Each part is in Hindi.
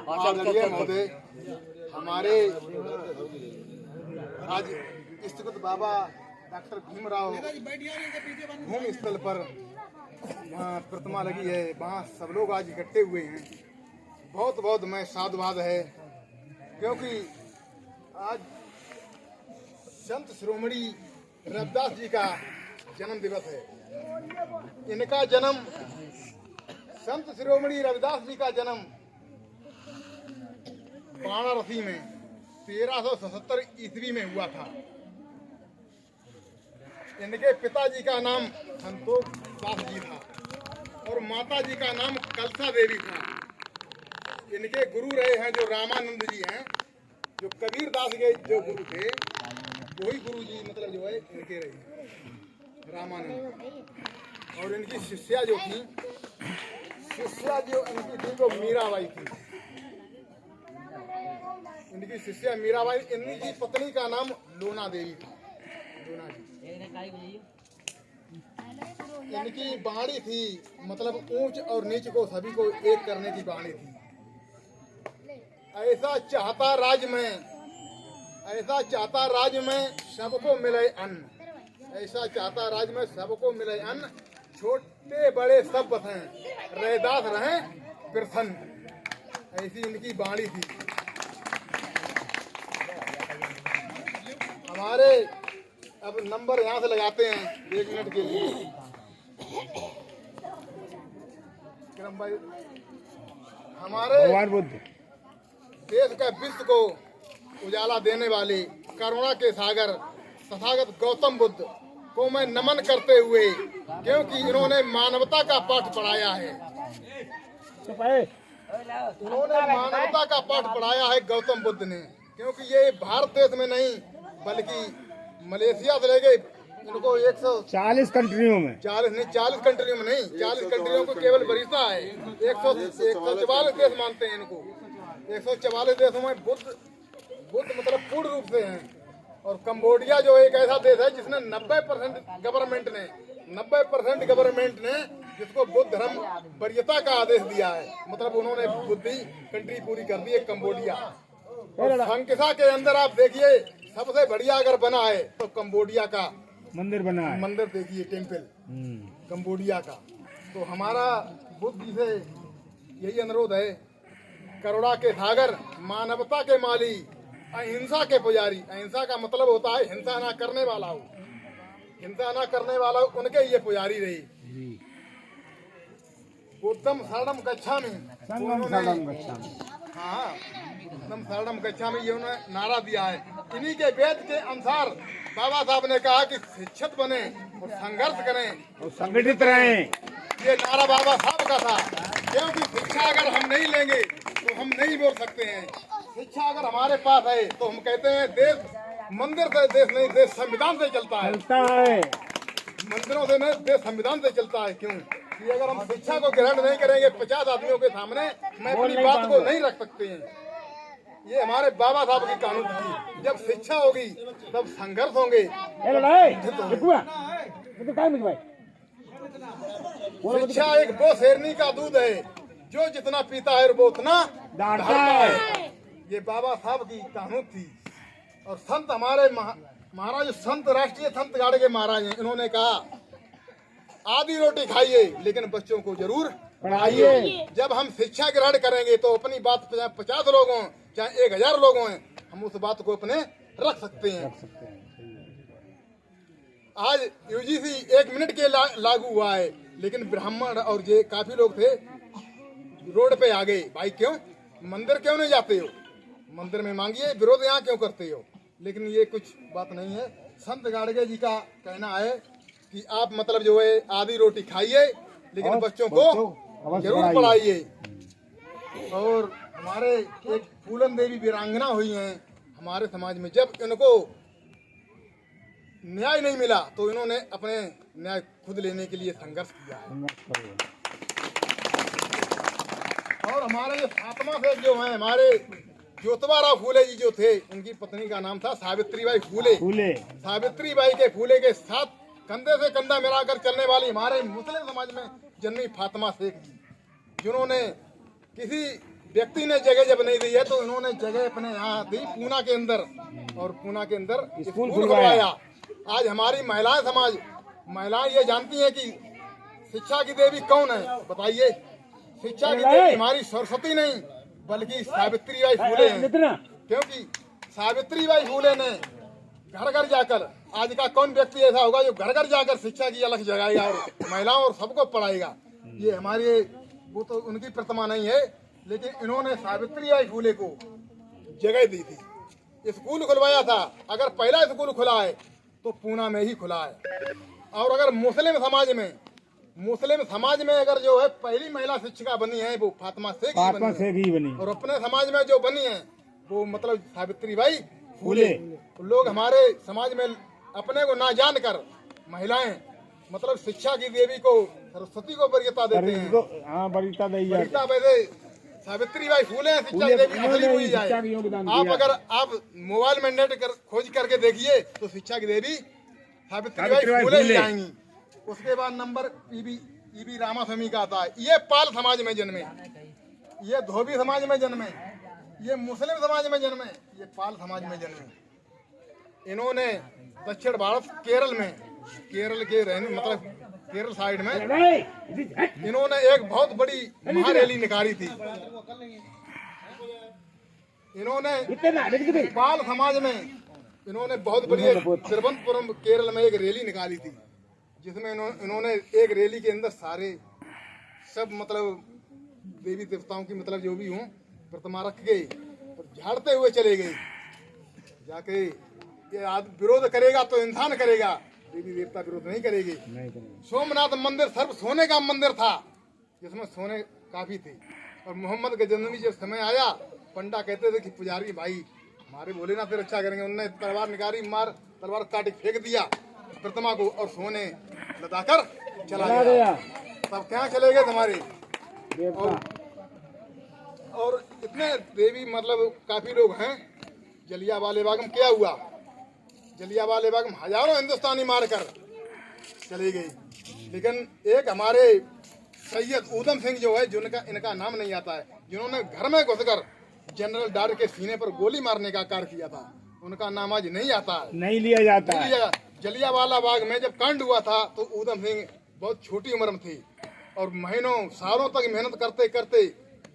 आदरणीय महोदय, हमारे आज स्थित बाबा डॉक्टर भीमराव भूमि स्थल पर प्रतिमा लगी है। वहाँ सब लोग आज इकट्ठे हुए हैं। बहुत बहुत मैं साधुवाद है, क्योंकि आज संत शिरोमणि रविदास जी का जन्म दिवस है। इनका जन्म, संत शिरोमणि रविदास जी का जन्म वाराणसी में 1377 ईस्वी में हुआ था। इनके पिताजी का नाम संतोष दास जी था और माता जी का नाम कलसा देवी था। इनके गुरु रहे हैं जो रामानंद जी हैं, जो कबीर दास के जो गुरु थे, वही गुरु जी मतलब जो है इनके रहे रामानंद। और इनकी शिष्या जो थी, शिष्या जो इनकी थी वो मीराबाई थी। इनकी शिष्या मीराबाई, इनकी पत्नी का नाम लोना देवी थी। लोना जी इनकी बाणी थी, मतलब ऊंच और नीच को सभी को एक करने की बाणी थी। ऐसा चाहता राज में सबको मिले अन्न। ऐसा चाहता राज में सबको मिले अन्न, छोटे बड़े सब बसें, रैदास रहें प्रसन्न। ऐसी इनकी बाणी थी। हमारे अब नंबर यहाँ से लगाते हैं 1 मिनट के लिए। किरण भाई, हमारे भगवान बुद्ध देश का विश्व को उजाला देने वाले करुणा के सागर तथागत गौतम बुद्ध को मैं नमन करते हुए, क्योंकि इन्होंने मानवता का पाठ पढ़ाया है। इन्होंने मानवता का पाठ पढ़ाया है गौतम बुद्ध ने, क्योंकि ये भारत देश में नहीं बल्कि मलेशिया से ले गए इनको 140 कंट्रियों में, 40 कंट्रियों में नहीं, 40 कंट्रियों को केवल बरिस्ता है। 144 देश मानते हैं इनको। 144 देशों में बुद्ध मतलब पूर्ण रूप से हैं। और कंबोडिया जो एक ऐसा देश है जिसने 90% गवर्नमेंट ने जिसको बुद्ध धर्म वरीयता का आदेश दिया है। मतलब उन्होंने बुद्धि कंट्री पूरी कर दी है कंबोडिया। और संकिसा के अंदर आप देखिए, सबसे बढ़िया अगर बना है तो कंबोडिया का मंदिर बना है। मंदिर देखिए, टेम्पल कंबोडिया का। तो हमारा बुद्ध जी से यही अनुरोध है, करुणा के सागर, मानवता के माली, अहिंसा के पुजारी। अहिंसा का मतलब होता है हिंसा ना करने वाला हो। हिंसा ना करने वाला हो, उनके ये पुजारी रही। बुद्धम शरणम गच्छामि, हाँ, बुद्धम शरणम गच्छामि, ये उन्होंने नारा दिया है। इन्हीं के वेद के अनुसार बाबा साहब ने कहा कि शिक्षित बने और संघर्ष करें और संगठित रहें। ये नारा बाबा साहब का था, क्योंकि शिक्षा अगर हम नहीं लेंगे तो हम नहीं बोल सकते हैं। शिक्षा अगर हमारे पास है तो हम कहते हैं देश मंदिर से देश नहीं, देश संविधान से चलता है। मंदिरों से नहीं, देश संविधान से चलता है। क्यों कि अगर हम शिक्षा को ग्रहण नहीं करेंगे 50 आदमियों के सामने मैं अपनी बात को नहीं रख सकते हैं। ये हमारे बाबा साहब की कानून थी। जब शिक्षा होगी तब संघर्ष होंगे। शिक्षा एक वो शेरनी का दूध है जो जितना पीता है वो उतना ढालता है। ये बाबा साहब की कानून थी। और संत हमारे महाराज संत, राष्ट्रीय संत गाड़े के महाराज हैं, इन्होंने कहा आधी रोटी खाइए लेकिन बच्चों को जरूर पढ़ाइए। जब हम शिक्षा ग्रहण करेंगे तो अपनी बात 50 लोग हों चाहे 1000 लोग हों, हम उस बात को अपने रख सकते हैं। आज यूजीसी 1 मिनट के लागू हुआ है, लेकिन ब्राह्मण और ये काफी लोग थे रोड पे आ गए। भाई क्यों मंदिर क्यों नहीं जाते हो? मंदिर में मांगिए, विरोध यहाँ क्यों करते हो? लेकिन ये कुछ बात नहीं है। संत गाड़गे जी का कहना है कि आप मतलब जो है आधी रोटी खाइए लेकिन बच्चों को जरूर पढ़ाइए। और हमारे एक फूलन देवी वीरांगना हुई हैं हमारे समाज में। जब इनको न्याय नहीं मिला तो इन्होंने अपने न्याय खुद लेने के लिए संघर्ष किया है। और हमारे ये फातिमा से जो है, हमारे ज्योतिबा फूले जी जो थे, उनकी पत्नी का नाम था सावित्रीबाई फूले। सावित्रीबाई के फूले के साथ कंधे से कंधा मिलाकर चलने वाली हमारे मुस्लिम समाज में जन्मी फातिमा शेख जी। जिन्होंने किसी व्यक्ति ने जगह जब नहीं दी है तो इन्होंने जगह अपने यहाँ दी पूना के अंदर, और पूना के अंदर स्कूल खुलवाया। आज हमारी महिलाएं समाज महिलाएं ये जानती हैं कि शिक्षा की देवी कौन है, बताइए। शिक्षा की देवी हमारी सरस्वती नहीं बल्कि सावित्रीबाई फूले हैं, क्योंकि सावित्रीबाई फूले ने घर घर जाकर, आज का कौन व्यक्ति ऐसा होगा जो घर घर जाकर शिक्षा की अलग जगाएगा और महिलाओं और सबको पढ़ाएगा। ये हमारे वो तो उनकी प्रतिमा नहीं है, लेकिन इन्होंने सावित्रीबाई फूले को जगह दी थी, स्कूल खुलवाया था। अगर पहला स्कूल खुला है तो पूना में ही खुला है। और अगर मुस्लिम समाज में अगर जो है पहली महिला शिक्षिका बनी है वो फातिमा शेख ही बनी, और अपने समाज में जो बनी है वो मतलब सावित्रीबाई फूले। लोग हमारे समाज में अपने को ना जान कर महिलाएं मतलब शिक्षा की देवी को, सरस्वती को वरीयता देते हैं। वरीयता वैसे सावित्रीबाई फूले हैं, शिक्षा की देवी असली हुई जाए। आप अगर आप मोबाइल में नेट खोज करके देखिए तो शिक्षा की देवी सावित्रीबाई फूले ही आएंगी। उसके बाद नंबर ईबी रामास्वामी का आता है। ये पाल समाज में जन्मे, ये धोबी समाज में जन्मे, ये मुस्लिम समाज में जन्मे, ये पाल समाज में जन्मे। इन्होंने दक्षिण भारत केरल के रहने मतलब केरल साइड में इन्होंने एक बहुत बड़ी महारैली निकाली थी। इन्होंने पाल समाज में इन्होंने बहुत बड़ी तिरुवनंतपुरम केरल में एक रैली निकाली थी, जिसमें इन्होंने एक रैली के अंदर सारे सब मतलब देवी देवताओं की मतलब जो भी हों प्रतिमा रख गए और झाड़ते हुए चले गए। जाके ये आदमी विरोध करेगा तो इंसान करेगा, देवी देवता विरोध नहीं करेगी। सोमनाथ मंदिर सर्व सोने का मंदिर था, जिसमें सोने काफी थे। और मोहम्मद गजनवी जब समय आया, पंडा कहते थे कि पुजारी भाई हमारे भोलेनाथ से रक्षा करेंगे, उन्होंने तलवार निकाली, तलवार काट के फेंक दिया प्रतिमा को और सोने लदाकर चला गया। तब क्या चले गए तुम्हारे। और इतने देवी मतलब काफी लोग हैं। जलियांवाला बाग में क्या हुआ, जलियांवाला बाग में हजारों हिंदुस्तानी मारकर चली गई, लेकिन एक हमारे सैयद ऊधम सिंह जो है, जिनका इनका नाम नहीं आता है, जिन्होंने घर में घुसकर जनरल डार के सीने पर गोली मारने का कार्य किया था, उनका नाम आज नहीं आता है, नहीं लिया जाता है। जलियांवाला बाग में जब कांड हुआ था तो ऊधम सिंह बहुत छोटी उम्र में थी और महीनों सालों तक मेहनत करते करते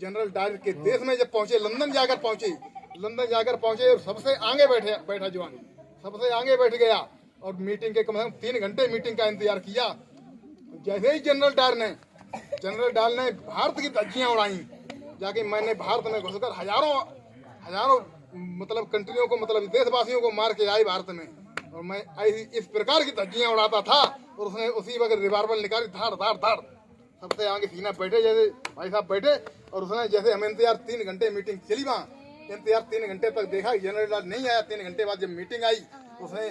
जनरल डायर के देश में जब पहुंचे, लंदन जाकर पहुंचे और सबसे आगे बैठा जवान सबसे आगे बैठ गया और मीटिंग के कम से कम 3 घंटे मीटिंग का इंतजार किया। जैसे ही जनरल डायर ने भारत की धज्जियां उड़ाई, जाके मैंने भारत में घुसकर हजारों मतलब कंट्रियों को मतलब देशवासियों को मार के आई भारत में, और मैं इस प्रकार की धज्जियां उड़ाता था। और उसने उसी वक्त रिवाल्वर निकाली, धाड़ धाड़ धाड़ सबसे आगे सीना बैठे, जैसे भाई साहब बैठे, और उसने जैसे हम इंतजार 3 घंटे मीटिंग चली, वहाँ इंतजार 3 घंटे तक देखा, जनरल डायर नहीं आया। 3 घंटे बाद जब मीटिंग आई, उसने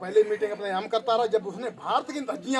पहले मीटिंग अपने हम करता रहा। जब उसने भारत की धज्जियां